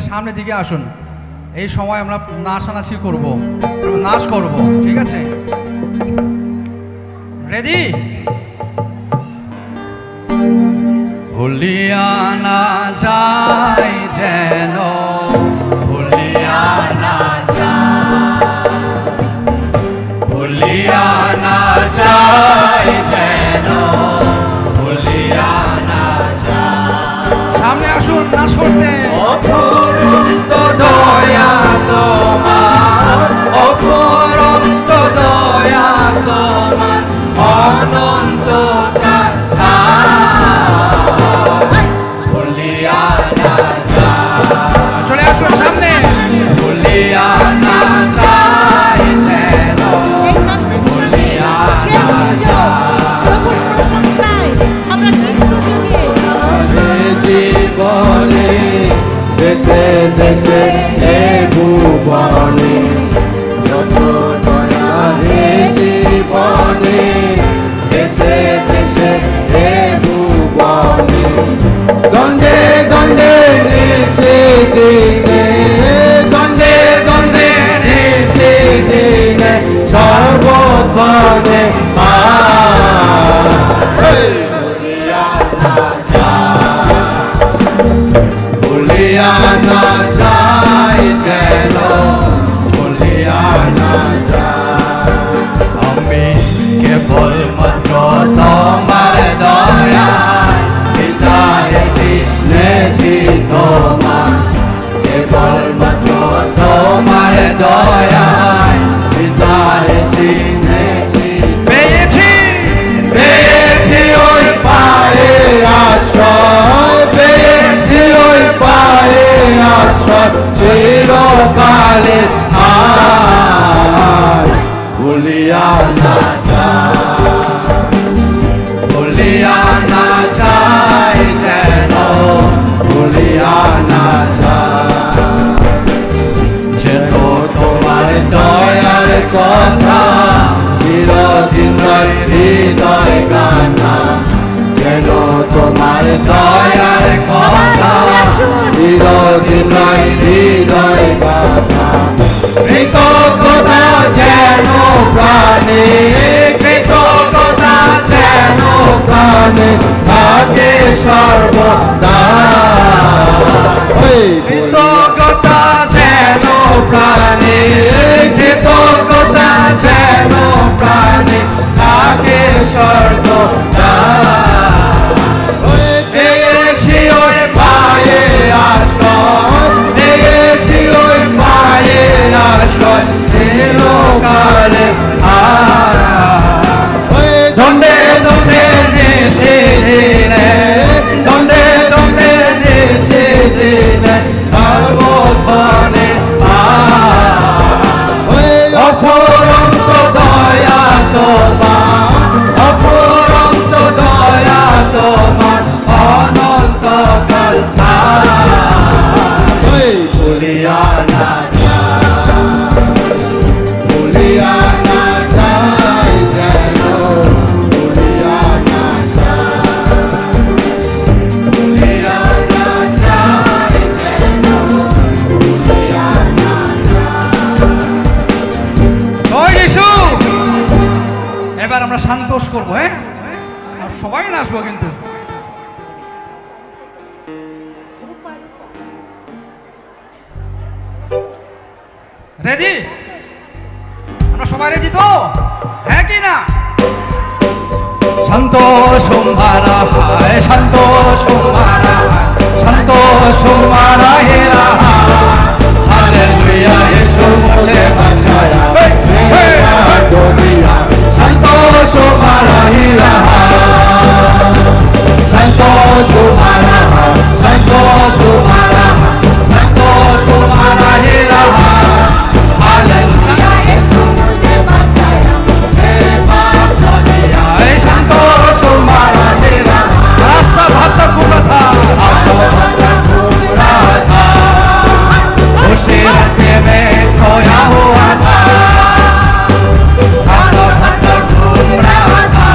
সামনের দিকে আসুন। এই সময় আমরা নাচানাচি করব, নাচ করব, ঠিক আছে? রেডি? ভুলিয়া না যাই যেন, ভুলিয়া না যাই, ভুলিয়া না যাই যেন, ভুলিয়া না যাই। সামনে আসুন নাচ করতে। অফুরন্ত দয়া তোমার, অফুরন্ত দয়া তোমার, অনন্ত তার স্থান, ভুলিয়া না যাই। চলে আসুন সামনে। ভুলিয়া না যাই যেন, ভুলিয়া না যাই। জীবনে দেশে দেশে এ ভুবনে যত দয়া হে জীবনে, দেশে দেশে এ ভুবনে দ্বন্দ্বে দ্বন্দ্বে নিশে দিনে, দ্বন্দ্বে দ্বন্দ্বে নিশে দিনে সর্বক্ষণে ভুলিয়া না যাই যেন, ভুলিয়া না যাই। আমি কেবল মাত্র তোমার দয়ায় হৃদয়ে চিনেছি তোমার, কেবল মাত্র তোমার দয়ায় হৃদয়ে চিনেছি। পেয়েছি পেয়েছি ওই পায়ে আশ্রয়, পেয়েছি ওই পায়ে আশ্রয় চিরকালে আয়। ভুলিয়া না যাই, ভুলিয়া না যাই যেন, ভুলিয়া না যাই। যেন তোমার দয়ার কথা চিরদিন হৃদয় গাথা, যেন তোমার দয়ার কথা চিরদিন হৃদয় গাথা। কৃতজ্ঞতা যেন প্রাণে, কৃতজ্ঞতা যেন প্রাণে থাকে সর্বদা, কৃতজ্ঞতা যেন প্রাণে, কৃতজ্ঞতা যেন প্রাণে থাকে সর্বদা। পেয়েছি ওই পায়ে আশ্রয়, পেয়েছি ওই পায়ে আশ্রয় চিরকালে দ্বন্দ্বে দ্বন্দ্বে দেশে দিনে, দ্বন্দ্বে দ্বন্দ্বে দেশে দিনে সর্বক্ষণে অফুরন্ত দয়া তোমার, অফুরন্ত দয়া তোমার, অনন্ত কাল ছাই। ভুলিয়া না যাই, ভুলিয়া না যাই যেন, ভুলিয়া না যাই, ভুলিয়া না যাই যেন, ভুলিয়া না যাই। এবার আমরা সন্তোষ করবো, হ্যাঁ? আর সবাই নাচবো কিন্তু। রেডি? আমরা সবাই রেডি তো? হ্যাঁ কি না? সন্তোষ মারা হায়, সন্তোষ মারা হায়, সন্তোষ মারা হেরা হালেলুয়া ইয়েশু মুঝে বাঁচায়া তো দিয়া, সন্তোষ মারা হেরা সন্তোষ মারা হায়, সন্তোষ মারা হায়, সন্তোষ মারা হেরা হালেলুয়া ইয়েশু মুঝে বাঁচায়া হে বাপ দিয়া, সন্তোষ মারা হেরা রাস্তা ভাতা কুমথা রাস্তা ভাতা কুমথা उसे रास्ते में खोया हुआ था, रास्ता भटक घूम रहा था।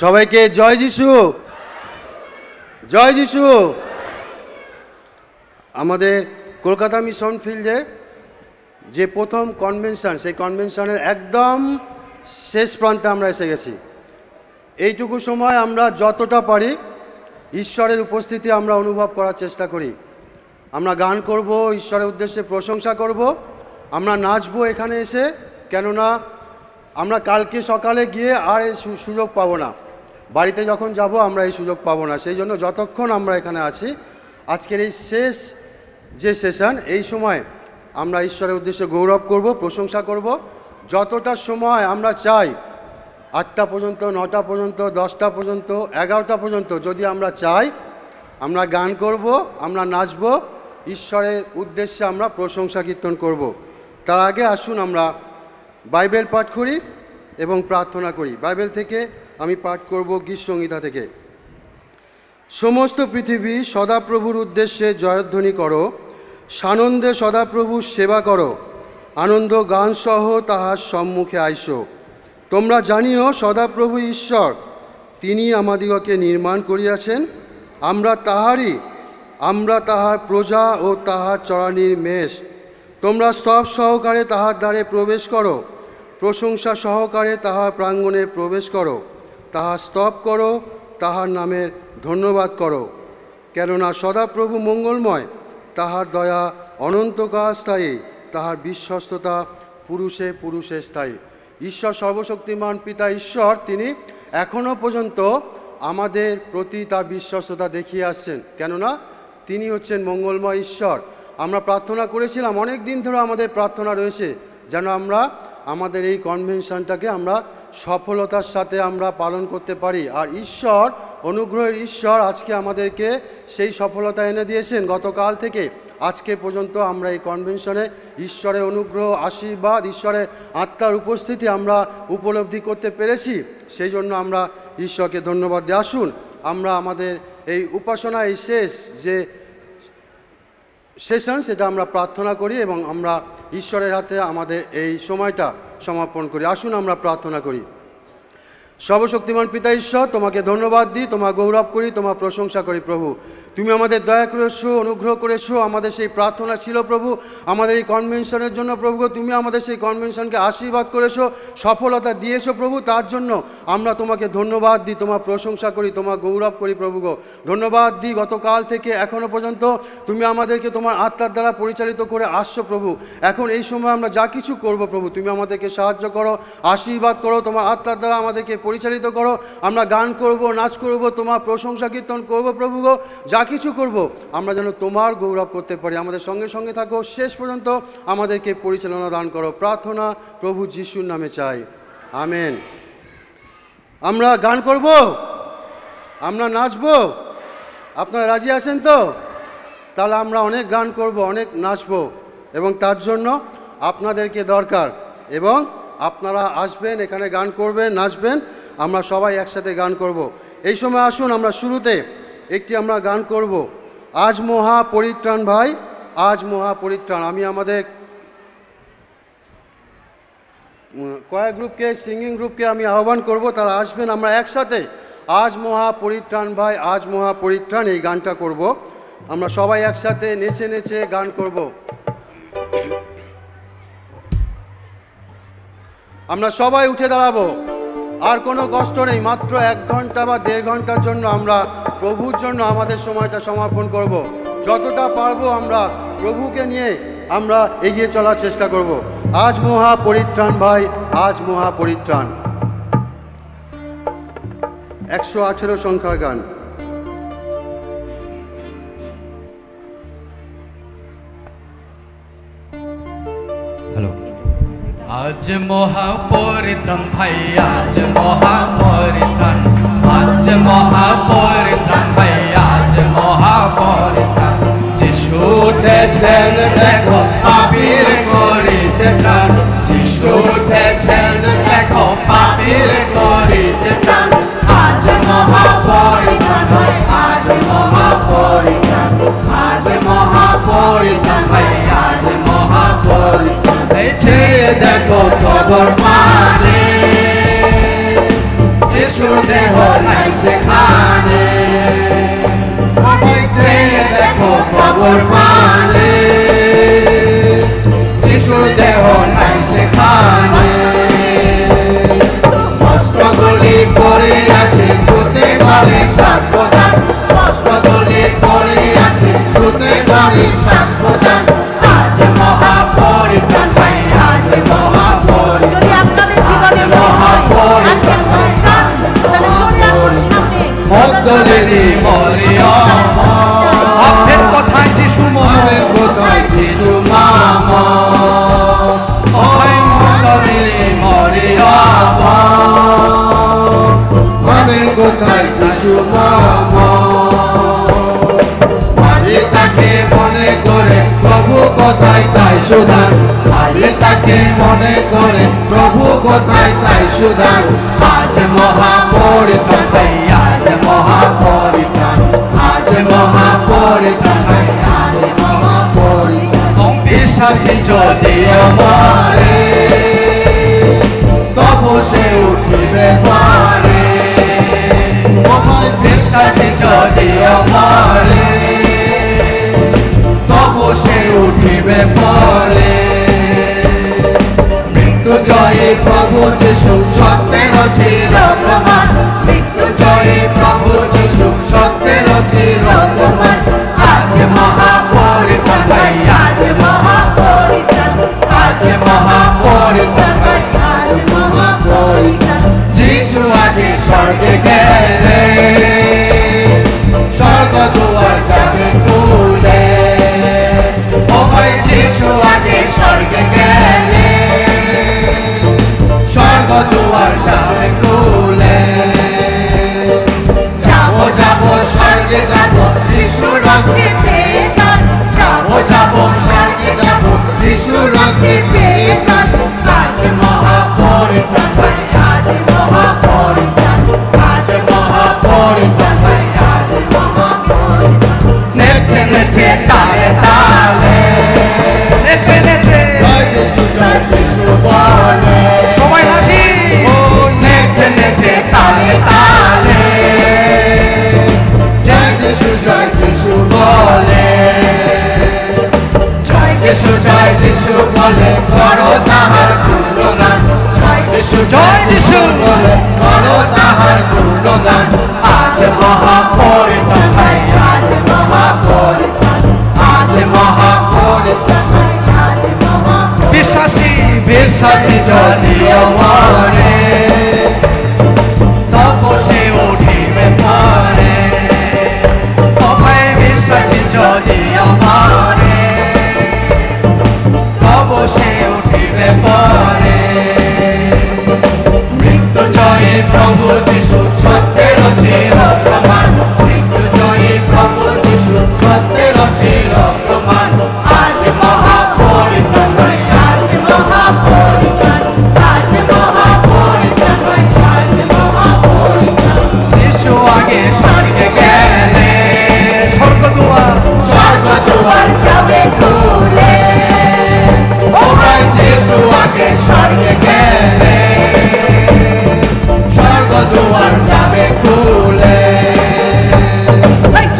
সবাইকে জয় যিশু, জয় যিশু। আমাদের কলকাতা মিশন ফিল্ডের যে প্রথম কনভেনশন, সেই কনভেনশনের একদম শেষ প্রান্তে আমরা এসে গেছি। এইটুকু সময় আমরা যতটা পারি ঈশ্বরের উপস্থিতি আমরা অনুভব করার চেষ্টা করি। আমরা গান করব, ঈশ্বরের উদ্দেশ্যে প্রশংসা করব, আমরা নাচবো এখানে এসে, কেননা আমরা কালকে সকালে গিয়ে আর এই সুযোগ পাবো না, বাড়িতে যখন যাব আমরা এই সুযোগ পাবো না। সেই জন্য যতক্ষণ আমরা এখানে আছি, আজকের এই শেষ যে সেশন, এই সময় আমরা ঈশ্বরের উদ্দেশ্যে গৌরব করব, প্রশংসা করব। যতটা সময় আমরা চাই, 8টা পর্যন্ত, 9টা পর্যন্ত, 10টা পর্যন্ত, 11টা পর্যন্ত যদি আমরা চাই, আমরা গান করব, আমরা নাচব, ঈশ্বরের উদ্দেশ্যে আমরা প্রশংসা কীর্তন করব। তার আগে আসুন আমরা বাইবেল পাঠ করি এবং প্রার্থনা করি। বাইবেল থেকে আমি পাঠ করব গীত সংহিতা থেকে। সমস্ত পৃথিবী সদাপ্রভুর উদ্দেশ্যে জয়ধ্বনি করো, সানন্দে সদাপ্রভুর সেবা করো, আনন্দ গানসহ তাহার সম্মুখে আইসো। তোমরা জানিও সদাপ্রভু ঈশ্বর, তিনি আমাদিগকে নির্মাণ করিয়াছেন, আমরা তাহার প্রজা ও তাহার চরানির মেষ। তোমরা স্তব সহকারে তাহার দ্বারে প্রবেশ করো, প্রশংসা সহকারে তাহার প্রাঙ্গণে প্রবেশ করো। তাহার স্তব করো, তাহার নামের ধন্যবাদ করো, কেননা সদাপ্রভু মঙ্গলময়, তাহার দয়া অনন্তকাল স্থায়ী, তাহার বিশ্বস্ততা পুরুষে পুরুষে স্থায়ী। ঈশ্বর সর্বশক্তিমান পিতা ঈশ্বর, তিনি এখনও পর্যন্ত আমাদের প্রতি তার বিশ্বস্ততা দেখিয়ে আসছেন, কেননা তিনি হচ্ছেন মঙ্গলময় ঈশ্বর। আমরা প্রার্থনা করেছিলাম, অনেক দিন ধরে আমাদের প্রার্থনা রয়েছে যেন আমরা আমাদের এই কনভেনশনটাকে আমরা সফলতার সাথে আমরা পালন করতে পারি। আর ঈশ্বর, অনুগ্রহের ঈশ্বর, আজকে আমাদেরকে সেই সফলতা এনে দিয়েছেন। গতকাল থেকে আজকে পর্যন্ত আমরা এই কনভেনশনে ঈশ্বরের অনুগ্রহ, আশীর্বাদ, ঈশ্বরের আত্মার উপস্থিতি আমরা উপলব্ধি করতে পেরেছি। সেই জন্য আমরা ঈশ্বরকে ধন্যবাদ দিয়ে আসুন আমরা আমাদের এই উপাসনা, এই শেষ যে সেশন, সেটা আমরা প্রার্থনা করি এবং আমরা ঈশ্বরের হাতে আমাদের এই সময়টা সমর্পণ করি। আসুন আমরা প্রার্থনা করি। সর্বশক্তিমান পিতা ঈশ্বর, তোমাকে ধন্যবাদ দিই, তোমার গৌরব করি, তোমার প্রশংসা করি। প্রভু, তুমি আমাদের দয়া করেছো, অনুগ্রহ করেছো। আমাদের সেই প্রার্থনা ছিল প্রভু আমাদের এই কনভেনশনের জন্য। প্রভু, তুমি আমাদের সেই কনভেনশনকে আশীর্বাদ করেছো, সফলতা দিয়েছো। প্রভু, তার জন্য আমরা তোমাকে ধন্যবাদ দিই, তোমার প্রশংসা করি, তোমার গৌরব করি। প্রভু গো, ধন্যবাদ দিই, গতকাল থেকে এখনও পর্যন্ত তুমি আমাদেরকে তোমার আত্মার দ্বারা পরিচালিত করে আসছো। প্রভু, এখন এই সময় আমরা যা কিছু করব প্রভু, তুমি আমাদেরকে সাহায্য করো, আশীর্বাদ করো, তোমার আত্মার দ্বারা আমাদেরকে পরিচালিত করো। আমরা গান করব, নাচ করব, তোমার প্রশংসা কীর্তন করব। প্রভু গো, যা কিছু করব আমরা যেন তোমার গৌরব করতে পারি। আমাদের সঙ্গে সঙ্গে থাকো, শেষ পর্যন্ত আমাদেরকে পরিচালনা দান করো। প্রার্থনা প্রভু যিশুর নামে চাই, আমেন। আমরা গান করব, আমরা নাচব, আপনারা রাজি আছেন তো? তাহলে আমরা অনেক গান করব, অনেক নাচব, এবং তার জন্য আপনাদেরকে দরকার, এবং আপনারা আসবেন, এখানে গান করবেন, নাচবেন, আমরা সবাই একসাথে গান করব। এই সময় আসুন আমরা শুরুতে একটি আমরা গান করব, আজ মহা পরিত্রাণ ভাই, আজ মহা পরিত্রাণ। আমি আমাদের কয়েক গ্রুপকে, সিঙ্গিং গ্রুপকে আমি আহ্বান করব, তারা আসবেন, আমরা একসাথে আজ মহা পরিত্রাণ ভাই, আজ মহা পরিত্রাণ এই গানটা করব। আমরা সবাই একসাথে নেচে নেচে গান করব। আমরা সবাই উঠে দাঁড়াবো, আর কোনো কষ্ট নেই। মাত্র 1 ঘন্টা বা 1.5 ঘন্টার জন্য আমরা প্রভুর জন্য আমাদের সময়টা সমর্পণ করব। যতটা পারবো আমরা প্রভুকে নিয়ে আমরা এগিয়ে চলার চেষ্টা করব। আজ মহা পরিত্রাণ ভাই, আজ মহা পরিত্রাণ। 118 সংখ্যার গান। হ্যালো। আজ মহা পরিত্রাণ ভাই, আজ মহা পরিত্রাণ, আজ মহা পরিত্রাণ ভাই, আজ মহা পরিত্রাণ। যিশু উঠেছেন দেখো পাপীর করিতে ত্রাণ, যিশু উঠেছেন দেখো পাপীর করিতে ত্রাণ। আজ মহা পরিত্রাণ ভাই, আজ মহা পরিত্রাণ, আজ মহা পরিত্রাণ ভাই, আজ মহা পরিত্রাণ। দেখো খবর মানে যিশুর দেহ সাগর পানে, যিশুর দেহ নাই সেখানে, অস্ত্রগুলি পড়ে আছে হতে পারে সাক্ষ্যদান, অস্ত্রগুলি পড়ে আছে হতে পারে সাক্ষ্যদান। আজ মহাপরিত্রাণ ভাই, আজ মহাপরিত্রাণ, যদি আপনাদের জীবনে মহাপরিত্রাণ ভাই, তাহলে চলে আসুন সামনে। মগদলেরই মরিয়ম, আপনার কথায় যিশু আমাদের কোথায় যিশু মামা, মগদলেরই মরিয়ম, আমাদের কোথায় যিশু মামা। আরে তাকে মনে করে প্রভু কোথায় তাই সুধান, আরে তাকে মনে করে প্রভু কোথায় তাই সুধান। আজ মহাপরিত্রাণ ভাই, আজ মহাপরিত্রাণ, আজ মহাপরিত্রাণ ভাই, আজ মহাপরিত্রাণ। বিশ্বাসী যদি আমারে, তবু সে উঠিবে পারে, বিশ্বাসী যদি আমারে, তবু সে উঠিবে পরে। মৃত্যু জয়ে প্রভু যিশু সত্যের চির প্রমাণ, মৃত্যু জয়ে প্রভু যিশু সত্যের চির প্রমাণ। আজ মহাপরিত্রাণ ভাই, আজ মহাপরিত্রাণ, আজ মহাপরিত্রাণ ভাই, আজ মহাপরিত্রাণ। যিশু আগে স্বর্গে গেলে, স্বর্গ দুয়ার যাবে খুলে, ও ভাই যিশু আগে স্বর্গে গেলে, স্বর্গ দুয়ার যাবে খুলে। যাবো যাবো স্বর্গে যাবো, যিশু রক্ষে পেয়ে প্রাণ, যাবো যাবো স্বর্গে যাবো, যিশু রক্ষে পেয়ে প্রাণ। আজ মহাপরিত্রাণ ভাই, আজ মহাপরিত্রাণ, আজ মহাপরিত্রাণ ভাই, আজ মহাপরিত্রাণ। নেচে নেচে তালে তালে, নেচে নেচে জয় যিশু বলে, সবাই হাসি। ও নেচে নেচে তালে তালে, জয় যিশু বলে, জয় যিশু বলে করো তাহার গুণগান, জয় যিশু বলে করো তাহার গুণগান। আজ মহাপরিত্রাণ ভাই, আজ মহাপরিত্রাণ, আজ মহাপরিত্রাণ ভাই, আজ মহাপরিত্রাণ। বিশ্বাসী বিশ্বাসী যদি আমারে, তবু সে উঠিবে পরে, তোমায় বিশ্বাসী যদি আমারে, তবু সে উঠিবে পরে। মৃত্যু জয়ে প্রভু যিশু সত্যের চির প্রমাণ, মৃত্যু জয়ে প্রভু যিশু সত্যের চির প্রমাণ। আজ মহাপরিত্রাণ ভাই, আজ মহাপরিত্রাণ, আজ মহাপরিত্রাণ ভাই, আজ মহাপরিত্রাণ। যিশু আগে স্বর্গে গেলে, স্বর্গ দুয়ার, স্বর্গ দুয়ার যাবে খুলে, ও ভাই যিশু আগে স্বর্গে গেলে, স্বর্গ দুয়ার যাবে খুলে।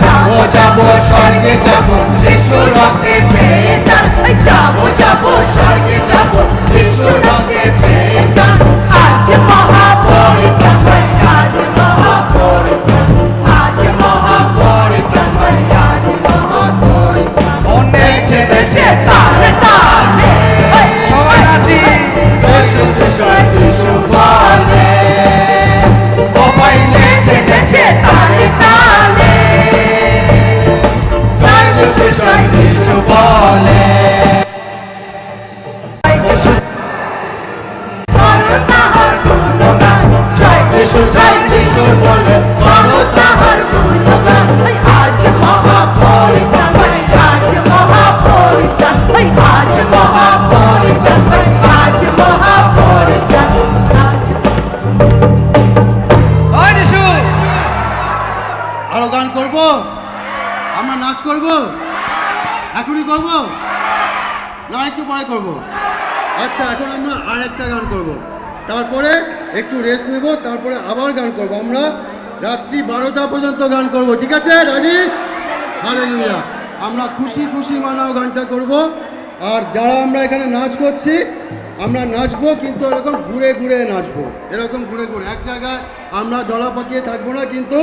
যাবো যাবো স্বর্গে যাবো, যিশু রক্ষে পেয়ে যান, যাবো যাবো স্বর্গে যাবো, যিশু রক্ষে পেয়ে যান। আজ মহাপরিত্রাণ ভাই, আজ মহাপরিত্রাণ, আজ মহাপরিত্রাণ ভাই, আজ মহাপরিত্রাণ। ও নেচে নেচে তালে তালে, সবাই হাসি। যিশু বলে, ও ভাই নেচে নেচে তালে তালে, জয় যিশু বলে, করো তাহার গুণগান, জয় যিশু বলে করো তাহার গুণগান। আজ মহাপরিত্রাণ ভাই, আজ মহাপরিত্রাণ, আজ মহাপরিত্রাণ ভাই, আজ মহাপরিত্রাণ। জয় যিশু। আরো গান করব, আমরা নাচ করব, এখনই করব না একটু পরে করব? আচ্ছা, এখন আমরা আরেকটা গান করব, তারপরে একটু রেস্ট নেব, তারপরে আবার গান করব। আমরা রাত্রি 12টা পর্যন্ত গান করব, ঠিক আছে? রাজি? হালেলুয়া। আমরা খুশি খুশি মানাও গানটা করব। আর যারা আমরা এখানে নাচ করছি আমরা নাচবো, কিন্তু এরকম ঘুরে ঘুরে নাচবো, এরকম ঘুরে ঘুরে এক জায়গায় আমরা দলা পাকিয়ে থাকবো না, কিন্তু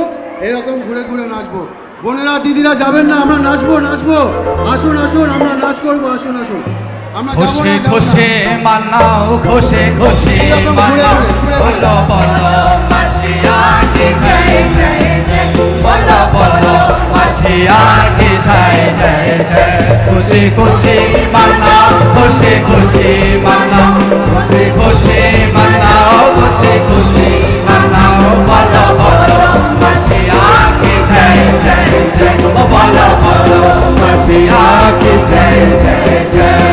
এরকম ঘুরে ঘুরে নাচবো। বোনেরা দিদিরা যাবেন না, আমরা নাচবো নাচবো, আসুন আসুন আমরা নাচ করবো, আসুন আসুন। আমরা যাবো খুশি না, যাবো না। খুশি মানাও, খুশি খুশি এরকম ঘুরে মানাও, ঘুরে, ঘুরে ঘুরে। বলো বলো মাসিয়া কি জয় জয় জয়, বলো বলো মাসিয়া কি জয় জয় জয়। খুশি খুশি মানাও, খুশি খুশি মানাও, খুশি খুশি মানাও, খুশি খুশি মানাও, বলো বলো মাসিয়া কি জয় জয় জয়, বলো বলো মাসিয়া কি জয় জয় জয়।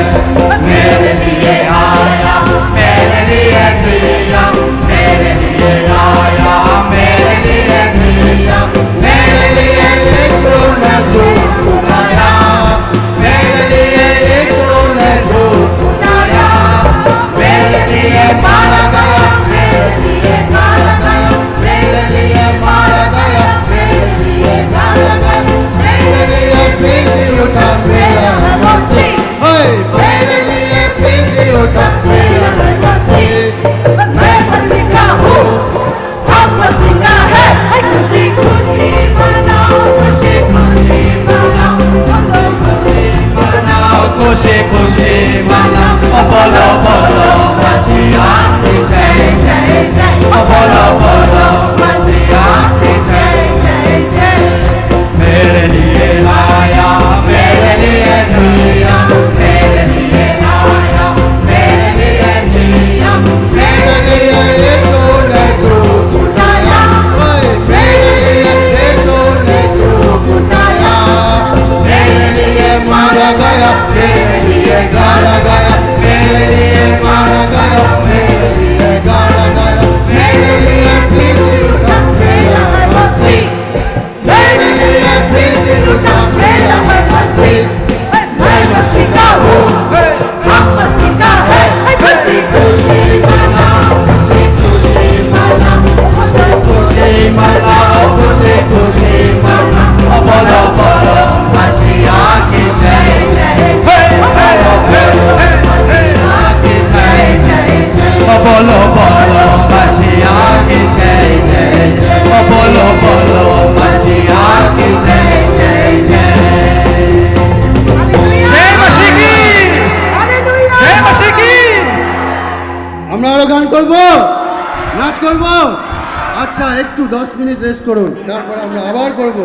मेरे लिए आया, मेरे लिए दिया, मेरे लिए आया, मेरे लिए दिया, मेरे लिए यीशु ने दूध उठाया, मेरे लिए यीशु ने दूध उठाया, मेरे लिए मारा गया, मेरे लिए गाला गया, मेरे लिए मारा गया, मेरे लिए गाला गया, मेरे लिए पीछे उठा मेरा मसीह, मेरे लिए पीछे उठा मेरा मसीह। मैं मसीह का हूँ, हम मसीह का है। खुशी खुशी मनाओ, खुशी खुशी मनाओ, खुशी खुशी मनाओ, बोलो बोलो मसीहा की जय जय जय, बोलो बोलो मसीहा की जय जय जय। मेरे लिए आया, मेरे लिए दिया, मेरे लिए आया, मेरे लिए दिया, मेरे लिए यीशु ने दूध उठाया, मेरे लिए यीशु ने दूध उठाया, मेरे लिए मारा गया, मेरे लिए गाला गया, मेरे लिए मारा गया, मेरे लिए गाला गया, मेरे लिए पीछे उठा मेरा मसीह, मेरे लिए पीछे उठा मेरा मसीह। मैं मसीह का हूँ, हम मसीह का है। खुशी खुशी मनाओ, खुशी खुशी मनाओ, खुशी खुशी मनाओ, खुशी खुशी मनाओ, बोलो बोलो मसीहा की जय जय, बोलो बोलो मसीहा की जय जय, बोलो बोलो मसीहा की जय जय, बोलो बोलो मसीहा की जय जय जय। जय मसीह की, जय मसीह की। আমরা আরো গান করব, নাচ করব। আচ্ছা একটু 10 মিনিট রেস্ট করুন, তারপর আমরা আবার করব।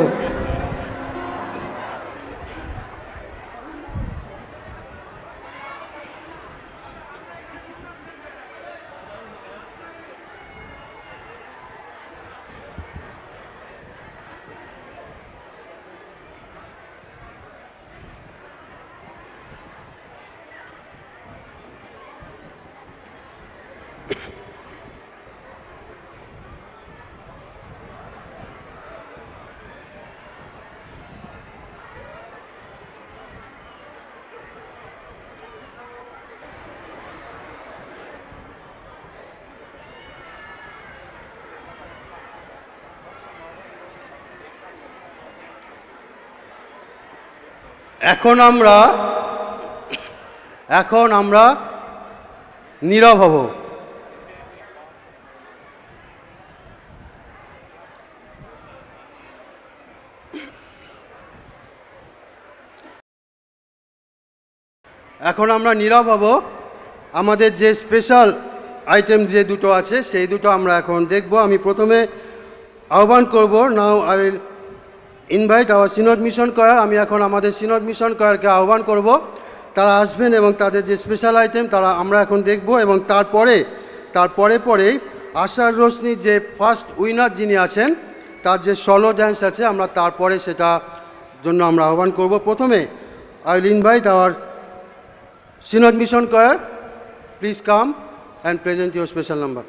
এখন আমরা নীরব হব। এখন আমরা নীরব হব। আমাদের যে স্পেশাল আইটেম যে দুটো আছে সেই দুটো আমরা এখন দেখব। আমি প্রথমে আহ্বান করব, now I will invite our synod mission choir. আমি এখন আমাদের সিনড মিশন কয়ারকে আহ্বান করব, তারা আসবেন এবং তাদের যে স্পেশাল আইটেম তারা আমরা এখন দেখব। এবং তারপরে আশার রোশনির যে ফার্স্ট উইনার যিনি আছেন তার যে সলো ড্যান্স আছে আমরা তারপরে সেটা জন্য আমরা আহ্বান করব। প্রথমে I will invite our synod mission choir, please come and present your special number.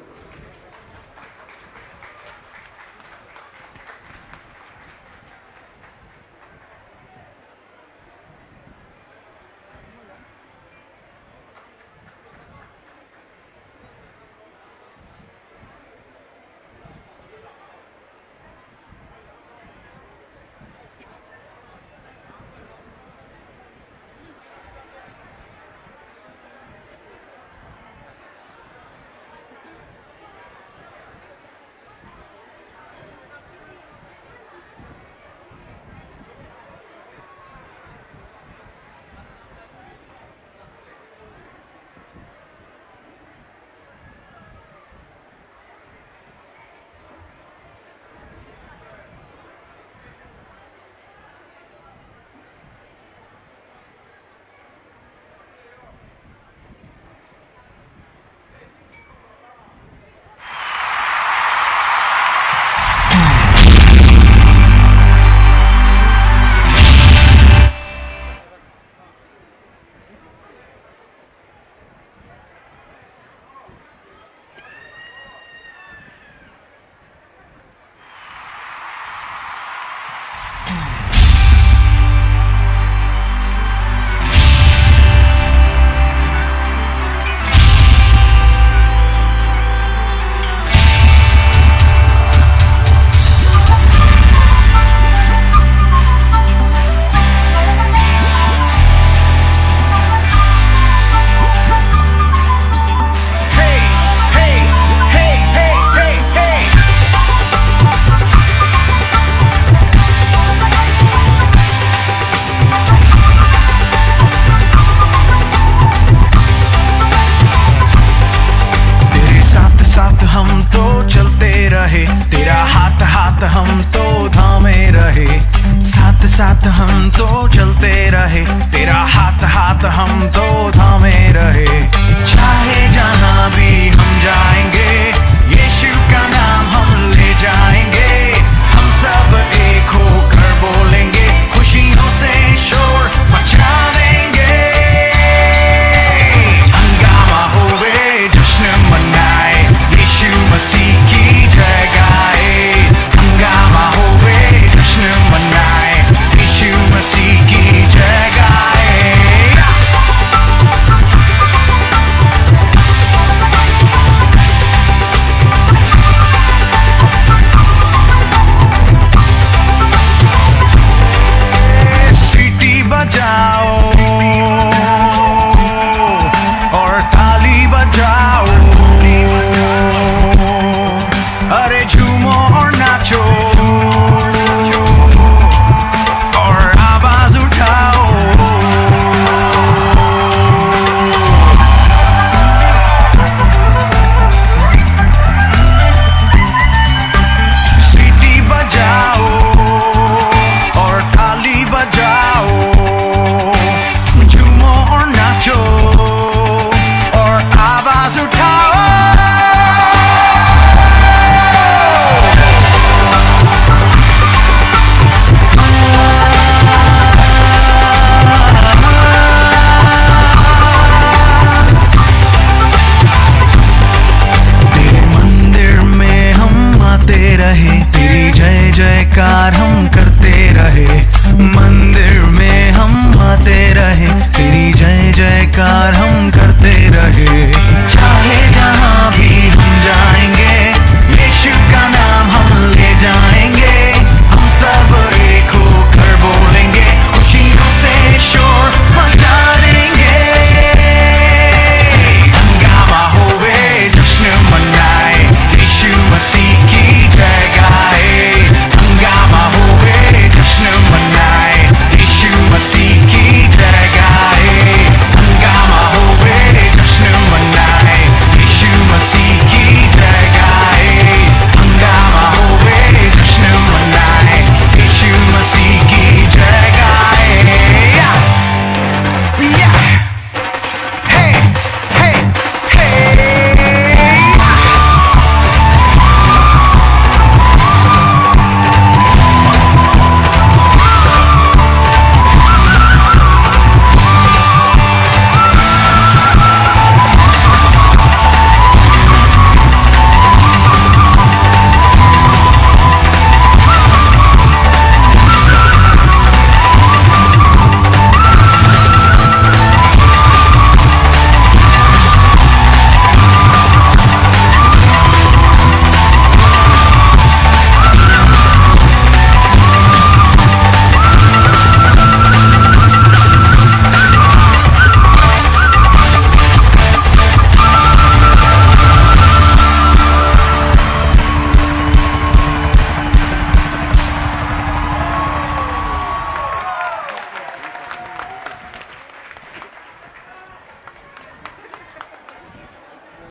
हम तो चलते रहे, तेरा हाथ हाथ हम तो थामे रहे।